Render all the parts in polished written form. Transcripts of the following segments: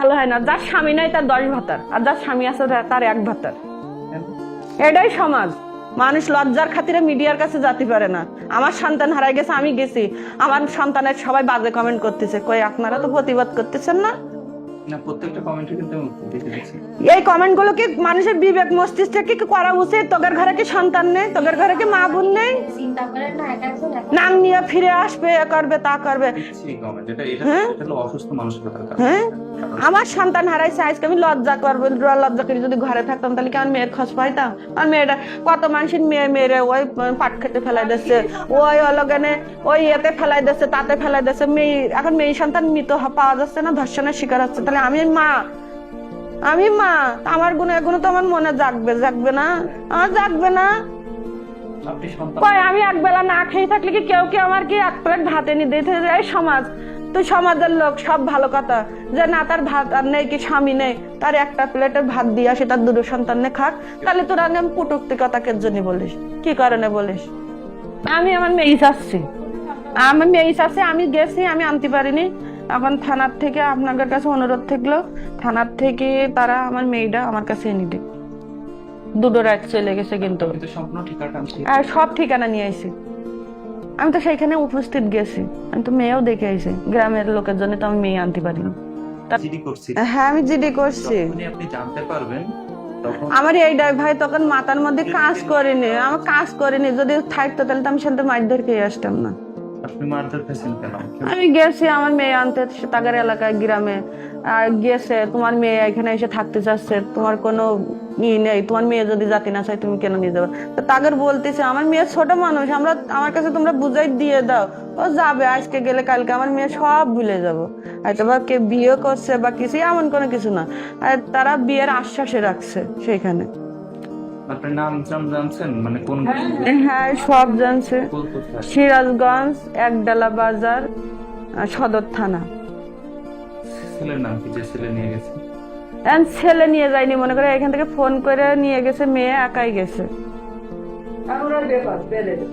ভালো হয় না, যার স্বামী নাই তার 10 ভাতার, আর যার স্বামী আছে তার 1 ভাতার। এটাই সমাজ। মানুষ লজ্জার খাতিরে মিডিয়ার কাছে যেতে পারে না। আমার সন্তান হারাই গেছে, আমি গেছি, আমার সন্তানের সবাই বাজে কমেন্ট করতেছে, কই আপনারা তো প্রতিবাদ করতেছেন না? প্রত্যেকটা কমেন্টে কিন্তু দেখে দিচ্ছি এই কমেন্ট গুলো কি মানুষের বিবেক মস্তিষ্কে কি করা উচিত? তোদের ঘরে কি সন্তান নেই? তোদের ঘরে কি মা বোন নেই? নাম নিয়ে ফিরে আসবে, এ করবে তা করবে। অসুস্থ মানসিকতার কারণে। হ্যাঁ, আমার সন্তান হারাইছে, আজকে আমি লজ্জা করবো, লজ্জা করে যদি ঘরে থাকতাম তাহলে কি আমার মেয়ের খোঁজ পাইতাম? আর মেয়েটা কত মানুষের মেয়েরে ওই পাট খেতে ফেলাই দিচ্ছে, ওই অলগানে ওই ইয়েতে ফেলাই দিচ্ছে, তাতে ফেলাই দিচ্ছে। মেয়ে এখন মেয়ে সন্তান মৃত পাওয়া যাচ্ছে না, ধর্ষণের শিকার হচ্ছে। তাহলে আমি মা, আমার গুণ এগুলো তো আমার মনে জাগবে না? আমার জাগবে না? আমি এক বেলা না খেয়ে থাকলে কি কেউ কি আমার কি 1 প্লেট ভাত এনে দিতে? এই সমাজ, তুই সমাজের লোক, সব ভালো কথা, যে না তার ভাত আর নেই, কি স্বামী নেই, তার 1টা প্লেটের ভাত দিয়ে আসে, তার 2 সন্তান নে খাক। তাহলে তোর আমি কটুক্তিকতাকে জন্য বলিস, কি কারণে বলিস? আমি আমার মেয়ে চাচ্ছি, আমি গেছি, আমি আনতে পারিনি। এখন থানার থেকে আপনাদের কাছে অনুরোধ থাকলো, থানার থেকে তারা আমার মেয়েটা আমার কাছে এনে দিক। 2 রাত চলে গেছে, কিন্তু আর সব ঠিকানা নিয়ে আইছি। আমি তো সেইখানে উপস্থিত গেছি, আমি তো মেয়েও দেখে আইছি। গ্রামের লোকের জন্য তো আমি মেয়ে আনতে পারিনি। হ্যাঁ, আমি জিডি করছি। আপনি জানতে পারবেন আমার এইটাই ভাই, তখন মাথার মধ্যে কাজ করিনি। যদি থাকতো তাহলে তো আমি সেখানে মারধর খেয়ে আসতাম না। আপনি মারধর খেয়েছেন কেন? আমি গেছি আমার মেয়ে আনতে তাগার এলাকায়, গ্রামে। আর গেছে, তোমার মেয়ে এখানে এসে থাকতে চাচ্ছে, তোমার কোনো ই নেই, তোমার মেয়ে যদি জাতি না চাই তুমি কেন নিয়ে যাবে? তো তাগের বলতেছে আমার মেয়ে ছোট মানুষ, আমার কাছে তোমরা বুঝাই দিয়ে দাও, ও যাবে, আজকে গেলে কালকে আমার মেয়ে সব ভুলে যাবো। হয়তো বা কে বিয়ে করছে বা কিছু, এমন কোনো কিছু না। আর তারা বিয়ের আশ্বাসে রাখছে সেইখানে। আপনার নাম জানছেন, মানে কোন? হ্যাঁ, সব জানছে। সিরাজগঞ্জ, একডালা বাজার, সদর থানা। ছেলের নাম কি, যে ছেলে নিয়ে গেছে? ছেলে নিয়ে যায়নি, মনে করে এখান থেকে ফোন করে নিয়ে গেছে, মেয়ে একাই গেছে।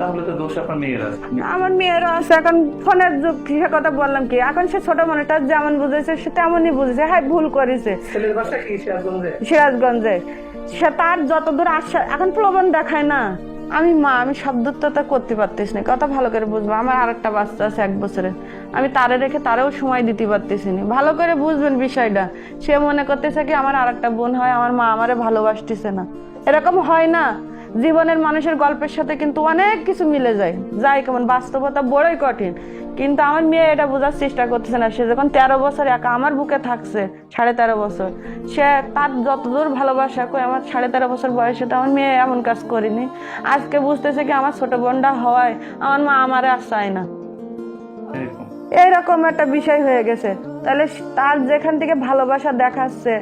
তাহলে তো দোষ আপনার মেয়ের আছে। আমার মেয়েরও আছে। এখন ফোনের যুগ, সে কথা বললাম কি, এখন সে ছোট মানুষটা যেমন বুঝেছে সে তেমনই বুঝেছে। হ্যাঁ, ভুল করেছে। ছেলের বাসা কি সিরাজগঞ্জে। সে তার যতদূর আশা, এখন প্রবণ দেখায় না। আমি শব্দটা করতে পারতেছি না, কথা ভালো করে বুঝবো। আমার আরেকটা বাচ্চা আছে 1 বছরের, আমি তারে রেখে তারেও সময় দিতে পারতেছি না। ভালো করে বুঝবেন বিষয়টা। সে মনে করতেছে কি আমার আরেকটা বোন হয়, আমার মা আমারে ভালোবাসতেছে না। এরকম হয় না। জীবনের মানুষের গল্পের সাথে কিন্তু অনেক কিছু মিলে যায়, কেমন বাস্তবতা বড়ই কঠিন। কিন্তু আমার মেয়ে এটা বোঝার চেষ্টা করতেছে না। সে যখন 13 বছর একা আমার বুকে থাকছে, 13.5 বছর, সে তার যতদূর ভালোবাসা, আমার 13.5 বছর বয়সে তো আমার মেয়ে এমন কাজ করিনি। আজকে বুঝতেছে কি আমার ছোট বোনটা হওয়ায় আমার মা আমারে আর চায় না। এইরকম একটা বিষয় হয়ে গেছে। তাহলে তার যেখান থেকে ভালোবাসা দেখাচ্ছে,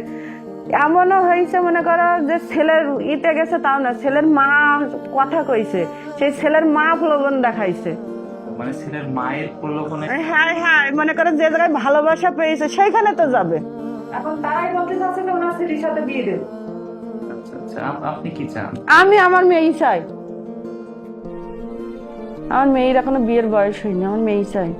এমনও হয়েছে মনে করো যে ছেলের ইতে গেছে, তাও না, ছেলের মা কথা কইছে, সেই ছেলের মা প্রলোভন দেখাইছে। মানে ছেলের মায়ের প্রলোভনে? হ্যাঁ, মনে করো যে জায়গায় ভালোবাসা পেয়েছে সেইখানে তো যাবে। এখন তারাই বলতে চাচ্ছে না ওনার ছেলের সাথে বিয়ে দেব। আচ্ছা, আপনি কি চান? আমি আমার মেয়েই চাই। আমার মেয়ের এখনো বিয়ের বয়স হয়নি, আমার মেয়েই চাই।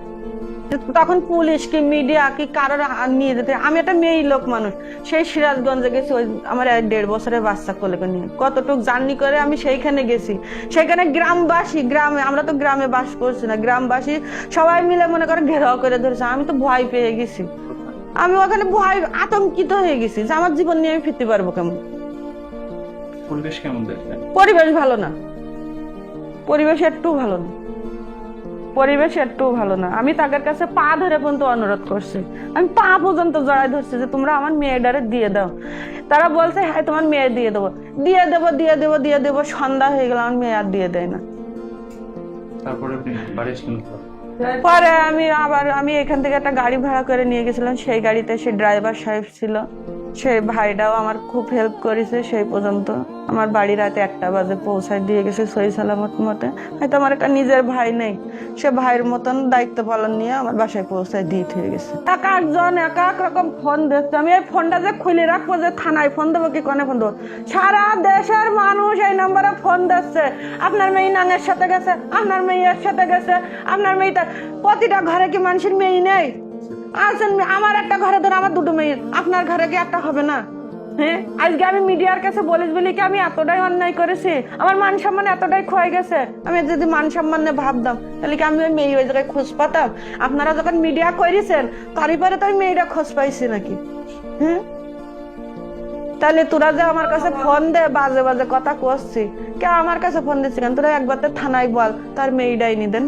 তখন পুলিশ কি মিডিয়া কি কারোর নিয়ে যেতে, আমি একটা মেয়ে লোক মানুষ, সেই সিরাজগঞ্জে গেছি, ওই আমার 1.5 বছরের বাচ্চা কোলে নিয়ে কতটুক জার্নি করে আমি সেইখানে গেছি। সেখানে গ্রামে, আমরা তো গ্রামে বাস করছি না, গ্রামবাসী সবাই মিলে মনে করে ঘেরাও করে ধরেছে। আমি তো ভয় পেয়ে গেছি, আমি ওখানে আতঙ্কিত হয়ে গেছি যে আমার জীবন নিয়ে আমি ফিরতে পারবো কেমন। পরিবেশ কেমন দেখলেন? পরিবেশ ভালো না, পরিবেশ একটু ভালো না। আমি তাদের কাছে পা ধরে পর্যন্ত অনুরোধ করছি, আমি পা পর্যন্ত জড়াই ধরছি যে তোমরা আমার মেয়েটারে দিয়ে দাও। তারা বলছে হ্যাঁ তোমার মেয়ে দিয়ে দেবো। সন্ধ্যা হয়ে গেল, আমার মেয়ে আর দিয়ে দেয় না। তারপরে আপনি বাড়ি আসলেন? পরে আমি এখান থেকে একটা গাড়ি ভাড়া করে নিয়ে গেছিলাম, সেই গাড়িতে সে ড্রাইভার সাহেব ছিল, সেই ভাইটাও আমার খুব হেল্প করেছে। সেই পর্যন্ত আমার বাড়ি রাতে 1টা বাজে পৌঁছায় দিয়ে গেছে সহি সালামত মতে। হয়তো আমার একটা নিজের ভাই নেই, সে ভাইয়ের মতন দায়িত্ব পালন নিয়ে আমার বাসায় পৌঁছায় দিয়ে হয়ে গেছে। এক একজন এক এক রকম ফোন দিচ্ছে। আমি এই ফোনটা যে খুলে রাখবো, যে থানায় ফোন দেবো কি কোনে ফোন দেবো, সারা দেশের মানুষ এই নম্বরে ফোন দিচ্ছে। আপনার মেয়ে নাঙের সাথে গেছে, আপনার মেয়ের সাথে গেছে, আপনার মেয়েটা। প্রতিটা ঘরে কি মানুষের মেয়ে নেই? আছেন আমার একটা ঘরে ধরে আমার দুটো মেয়ে, আপনার ঘরে কি একটা হবে না? হ্যাঁ, আজকে আমি মিডিয়ার কাছে বলিস বলি কি আমি এতটাই অন্যায় করেছি, আমার মান সম্মান এতটাই ক্ষয়ে গেছে। আমি যদি মান সম্মান নিয়ে ভাবতাম তাহলে কি আমি ওই মেয়ে ওই জায়গায় খোঁজ পাতাম? আপনারা যখন মিডিয়া করেছেন তারই পরে তো ওই মেয়েটা খোঁজ পাইছি নাকি? হ্যাঁ, তাহলে তোরা যে আমার কাছে ফোন দে বাজে বাজে কথা করছি, কে আমার কাছে ফোন দিচ্ছি কেন? তোরা একবার তো থানায় বল তার মেয়েটাই নিদেন।